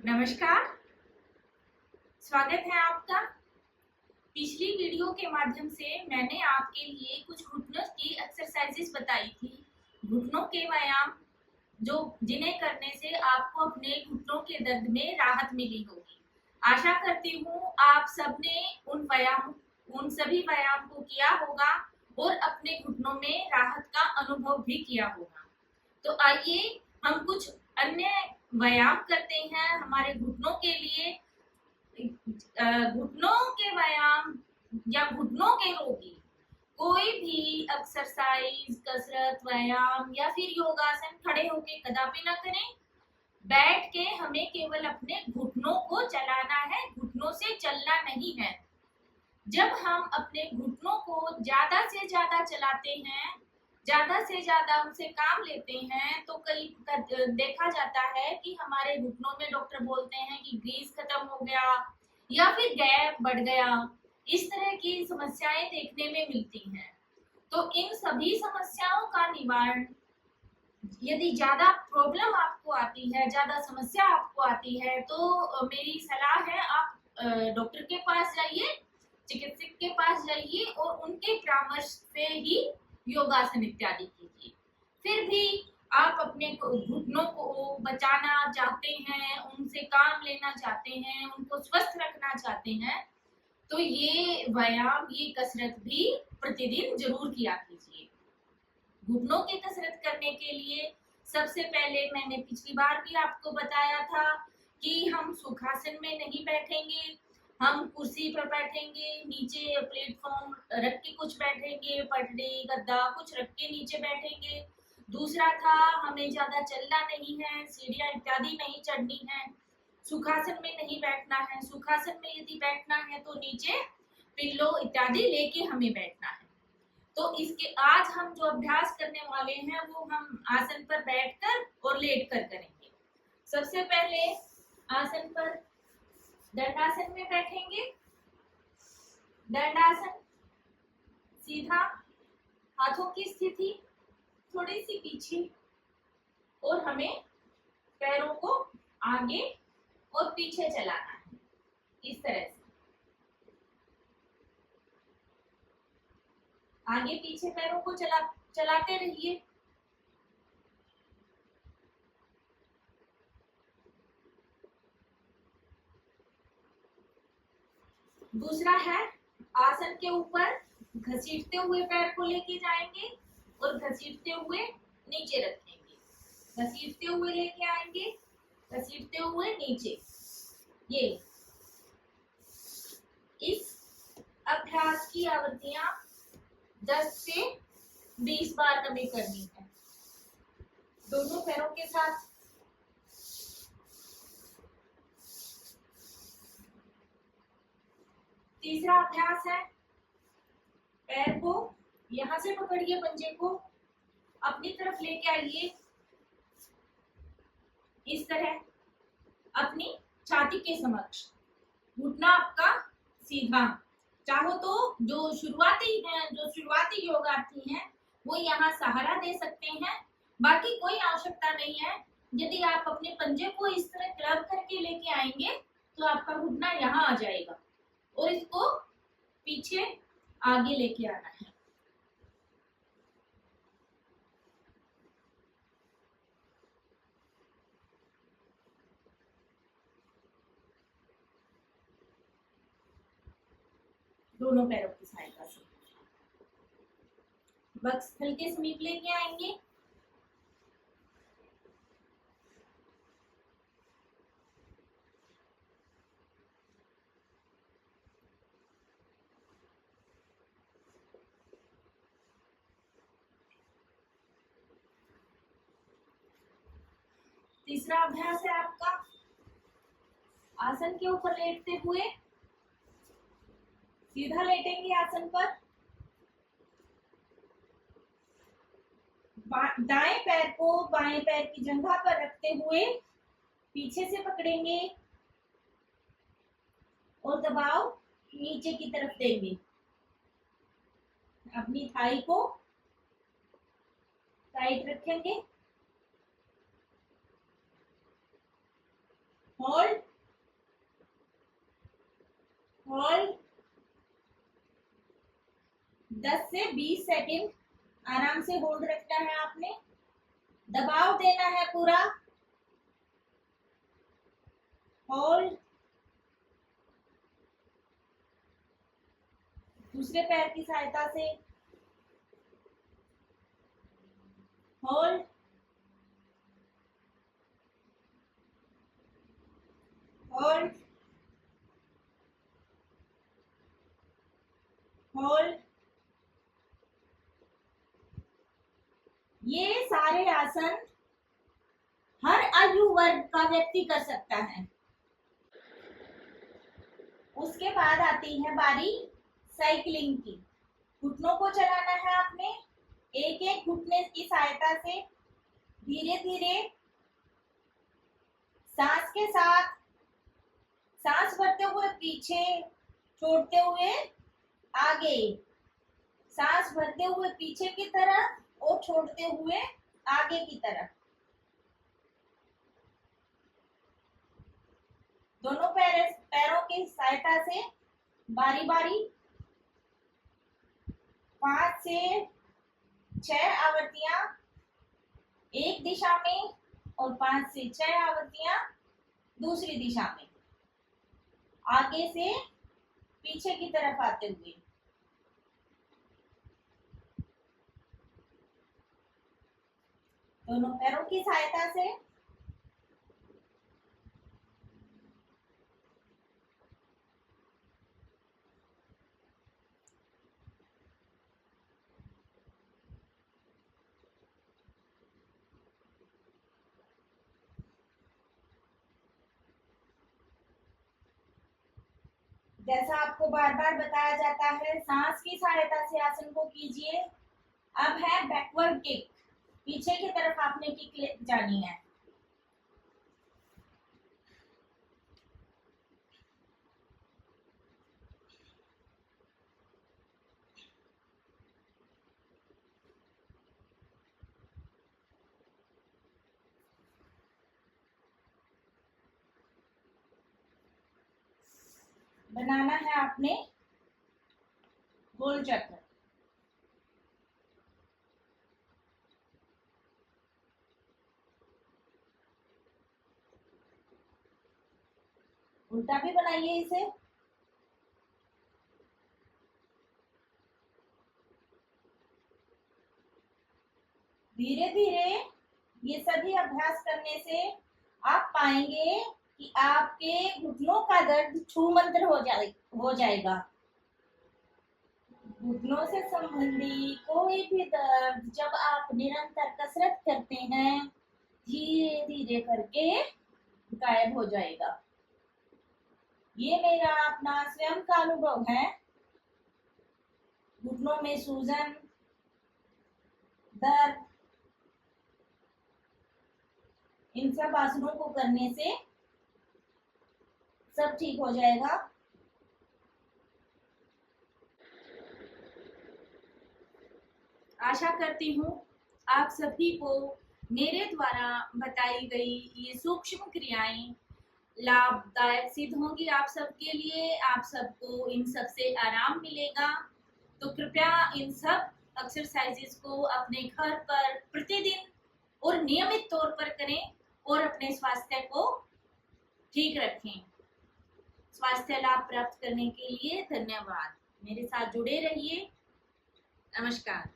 नमस्कार, स्वागत है आपका। पिछली वीडियो के माध्यम से मैंने आपके लिए कुछ घुटनों की एक्सरसाइजेस बताई थी। घुटनों के व्यायाम जो जिन्हें करने से आपको अपने घुटनों के दर्द में राहत मिली होगी। आशा करती हूँ आप सबने उन सभी व्यायाम को किया होगा और अपने घुटनों में राहत का अनुभव भी किया होगा। तो आइए हम कुछ अन्य व्यायाम करते हैं हमारे घुटनों के लिए। घुटनों के व्यायाम या घुटनों के रोगी कोई भी एक्सरसाइज, कसरत, व्यायाम या फिर योगासन खड़े होके कदापि ना करें। बैठ के हमें केवल अपने घुटनों को चलाना है, घुटनों से चलना नहीं है। जब हम अपने घुटनों को ज्यादा से ज्यादा चलाते हैं, ज्यादा से ज्यादा उनसे काम लेते हैं, तो कई देखा जाता है कि हमारे घुटनों में डॉक्टर बोलते हैं कि ग्रीस खत्म हो गया या फिर गैप बढ़ गया। इस तरह की समस्याएं देखने में मिलती हैं। तो इन सभी समस्याओं का निवारण, यदि ज्यादा प्रॉब्लम आपको आती है, ज्यादा समस्या आपको आती है, तो मेरी सलाह है आप डॉक्टर के पास जाइए, चिकित्सक के पास जाइए और उनके परामर्श से ही योगासन इत्यादि कीजिए। फिर भी आप अपने घुटनों को बचाना चाहते हैं, उनसे काम लेना चाहते हैं, उनको स्वस्थ रखना चाहते हैं, तो ये व्यायाम, ये कसरत भी प्रतिदिन जरूर किया कीजिए। घुटनों की कसरत करने के लिए सबसे पहले मैंने पिछली बार भी आपको बताया था कि हम सुखासन में नहीं बैठेंगे, हम कुर्सी पर बैठेंगे, नीचे प्लेटफॉर्म रख के कुछ बैठेंगे, पटरी गद्दा कुछ रख के नीचे बैठेंगे। दूसरा था हमें ज्यादा चलना नहीं है, सीढ़ियां इत्यादि नहीं चढ़नी है, सुखासन में नहीं बैठना है। सुखासन में यदि बैठना है तो नीचे पिल्लो इत्यादि लेके हमें बैठना है। तो इसके आज हम जो अभ्यास करने वाले हैं वो हम आसन पर बैठकर और लेटकर करेंगे। सबसे पहले आसन पर दंडासन में बैठेंगे। दंडासन, सीधा, हाथों की स्थिति थोड़ी सी पीछे और हमें पैरों को आगे और पीछे चलाना है, इस तरह से आगे पीछे पैरों को चलाते रहिए। दूसरा है आसन के ऊपर घसीटते हुए पैर को लेके जाएंगे और घसीटते हुए नीचे रखेंगे, घसीटते हुए लेके आएंगे, घसीटते हुए नीचे। ये इस अभ्यास की आवृत्तियां 10 से 20 बार हमें करनी है, दोनों पैरों के साथ। तीसरा अभ्यास है, पैर को यहां से पकड़िए, पंजे को अपनी तरफ लेके आइए, इस तरह अपनी छाती के समक्ष, घुटना आपका सीधा। चाहो तो जो शुरुआती योगार्थी हैं वो यहाँ सहारा दे सकते हैं, बाकी कोई आवश्यकता नहीं है। यदि आप अपने पंजे को इस तरह क्लब करके लेके आएंगे तो आपका घुटना यहाँ आ जाएगा और इसको पीछे आगे लेके आना है। दोनों पैरों की सहायता से बस हल्के समीप लेके आएंगे। तीसरा अभ्यास है आपका आसन के ऊपर लेटते हुए, सीधा लेटेंगे आसन पर, दाएं पैर को बाएं पैर की जंघा पर रखते हुए पीछे से पकड़ेंगे और दबाव नीचे की तरफ देंगे। अपनी थाई को टाइट रखेंगे, होल्ड, 10 से 20 सेकंड आराम से होल्ड रखना है आपने, दबाव देना है पूरा। होल्ड। दूसरे पैर की सहायता से होल्ड। होल्ड। होल्ड। ये सारे आसन हर आयु वर्ग का व्यक्ति कर सकता है। उसके बाद आती है बारी साइकिलिंग की। घुटनों को चलाना है आपने, एक एक घुटने की सहायता से धीरे धीरे सांस के साथ, सांस भरते हुए पीछे, छोड़ते हुए आगे, सांस भरते हुए पीछे की तरफ और छोड़ते हुए आगे की तरफ। दोनों पैरों की सहायता से बारी बारी 5 से 6 आवृत्तियां एक दिशा में और 5 से 6 आवृत्तियां दूसरी दिशा में, आगे से पीछे की तरफ आते हुए। दोनों पैरों की सहायता से जैसा आपको बार बार बताया जाता है, सांस की सहायता से आसन को कीजिए। अब है बैकवर्ड किक, पीछे की तरफ आपने किक जानी है। बनाना है आपने गोल चक्र। उल्टा भी बनाइए इसे। धीरे धीरे ये सभी अभ्यास करने से आप पाएंगे कि आपके घुटनों का दर्द छूमंतर हो जाएगा। घुटनों से संबंधी कोई भी दर्द जब आप निरंतर कसरत करते हैं, धीरे धीरे करके गायब हो जाएगा। ये मेरा अपना स्वयं का अनुभव है। घुटनों में सूजन, दर्द, इन सब आसनों को करने से सब ठीक हो जाएगा। आशा करती हूँ आप सभी को मेरे द्वारा बताई गई ये सूक्ष्म क्रियाएं लाभदायक सिद्ध होंगी आप सबके लिए। आप सबको इन सब से आराम मिलेगा। तो कृपया इन सब एक्सरसाइजेस को अपने घर पर प्रतिदिन और नियमित तौर पर करें और अपने स्वास्थ्य को ठीक रखें। स्वास्थ्य लाभ प्राप्त करने के लिए धन्यवाद। मेरे साथ जुड़े रहिए। नमस्कार।